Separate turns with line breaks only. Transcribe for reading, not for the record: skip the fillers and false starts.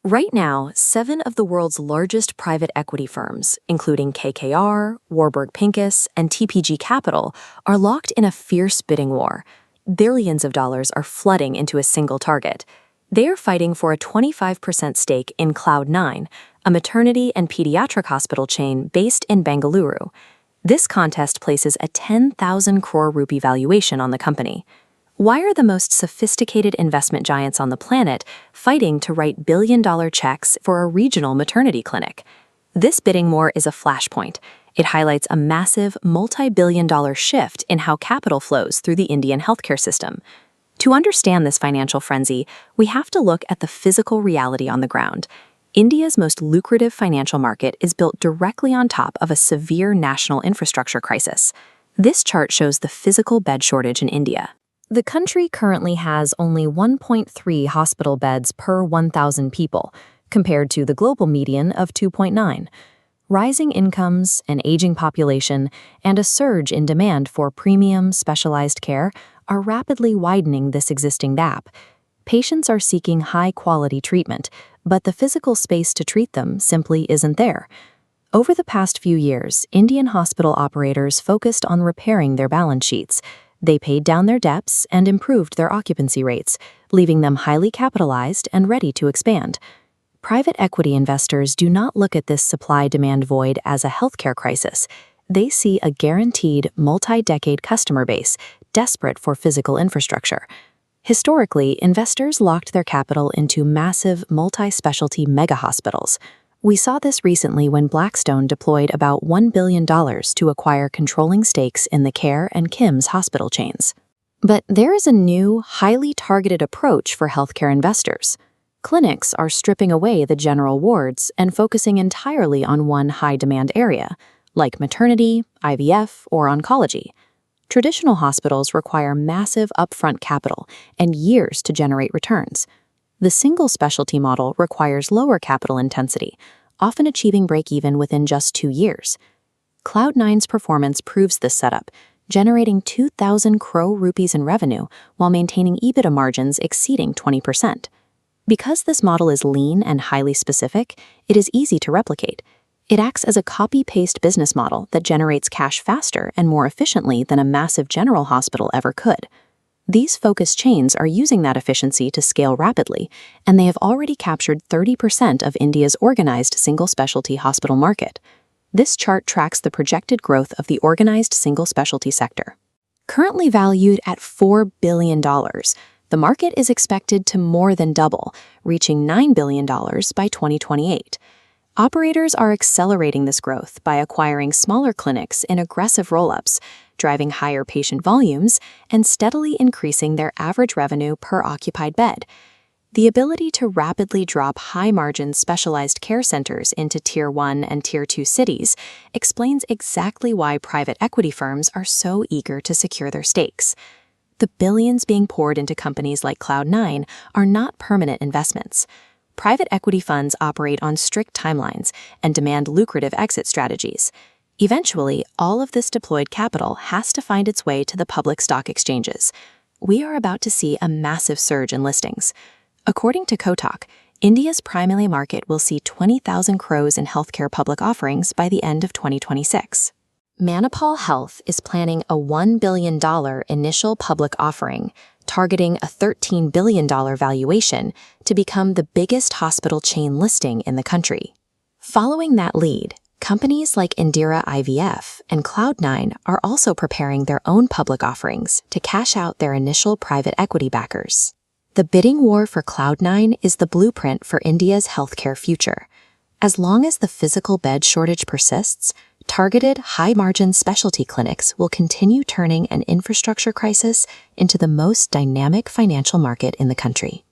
Right now, 7 of the world's largest private equity firms, including KKR, Warburg Pincus, and TPG Capital, are locked in a fierce bidding war. Billions of dollars are flooding into a single target. They are fighting for a 25% stake in Cloud9, a maternity and pediatric hospital chain based in Bengaluru. This contest places a 10,000 crore rupee valuation on the company. Why are the most sophisticated investment giants on the planet fighting to write billion-dollar checks for a regional maternity clinic? This bidding war is a flashpoint. It highlights a massive, multi-billion-dollar shift in how capital flows through the Indian healthcare system. To understand this financial frenzy, we have to look at the physical reality on the ground. India's most lucrative financial market is built directly on top of a severe national infrastructure crisis. This chart shows the physical bed shortage in India. The country currently has only 1.3 hospital beds per 1,000 people, compared to the global median of 2.9. Rising incomes, an aging population, and a surge in demand for premium, specialized care are rapidly widening this existing gap. Patients are seeking high-quality treatment, but the physical space to treat them simply isn't there. Over the past few years, Indian hospital operators focused on repairing their balance sheets. They paid down their debts and improved their occupancy rates, leaving them highly capitalized and ready to expand. Private equity investors do not look at this supply-demand void as a healthcare crisis. They see a guaranteed, multi-decade customer base desperate for physical infrastructure. Historically, investors locked their capital into massive, multi-specialty mega-hospitals. We saw this recently when Blackstone deployed about $1 billion to acquire controlling stakes in the CARE and KIMS hospital chains. But there is a new, highly targeted approach for healthcare investors. Clinics are stripping away the general wards and focusing entirely on one high-demand area, like maternity, IVF, or oncology. Traditional hospitals require massive upfront capital and years to generate returns. The single specialty model requires lower capital intensity, often achieving break-even within just 2 years. Cloud9's performance proves this setup, generating 2,000 crore rupees in revenue while maintaining EBITDA margins exceeding 20%. Because this model is lean and highly specific, it is easy to replicate. It acts as a copy-paste business model that generates cash faster and more efficiently than a massive general hospital ever could. These focused chains are using that efficiency to scale rapidly, and they have already captured 30% of India's organized single-specialty hospital market. This chart tracks the projected growth of the organized single-specialty sector. Currently valued at $4 billion, the market is expected to more than double, reaching $9 billion by 2028. Operators are accelerating this growth by acquiring smaller clinics in aggressive roll-ups, driving higher patient volumes, and steadily increasing their average revenue per occupied bed. The ability to rapidly drop high-margin specialized care centers into Tier 1 and Tier 2 cities explains exactly why private equity firms are so eager to secure their stakes. The billions being poured into companies like Cloud9 are not permanent investments. Private equity funds operate on strict timelines and demand lucrative exit strategies. Eventually, all of this deployed capital has to find its way to the public stock exchanges. We are about to see a massive surge in listings. According to Kotak, India's primary market will see 20,000 crores in healthcare public offerings by the end of 2026. Manipal Health is planning a $1 billion initial public offering, targeting a $13 billion valuation to become the biggest hospital chain listing in the country. Following that lead, companies like Indira IVF and Cloud9 are also preparing their own public offerings to cash out their initial private equity backers. The bidding war for Cloud9 is the blueprint for India's healthcare future. As long as the physical bed shortage persists, targeted, high-margin specialty clinics will continue turning an infrastructure crisis into the most dynamic financial market in the country.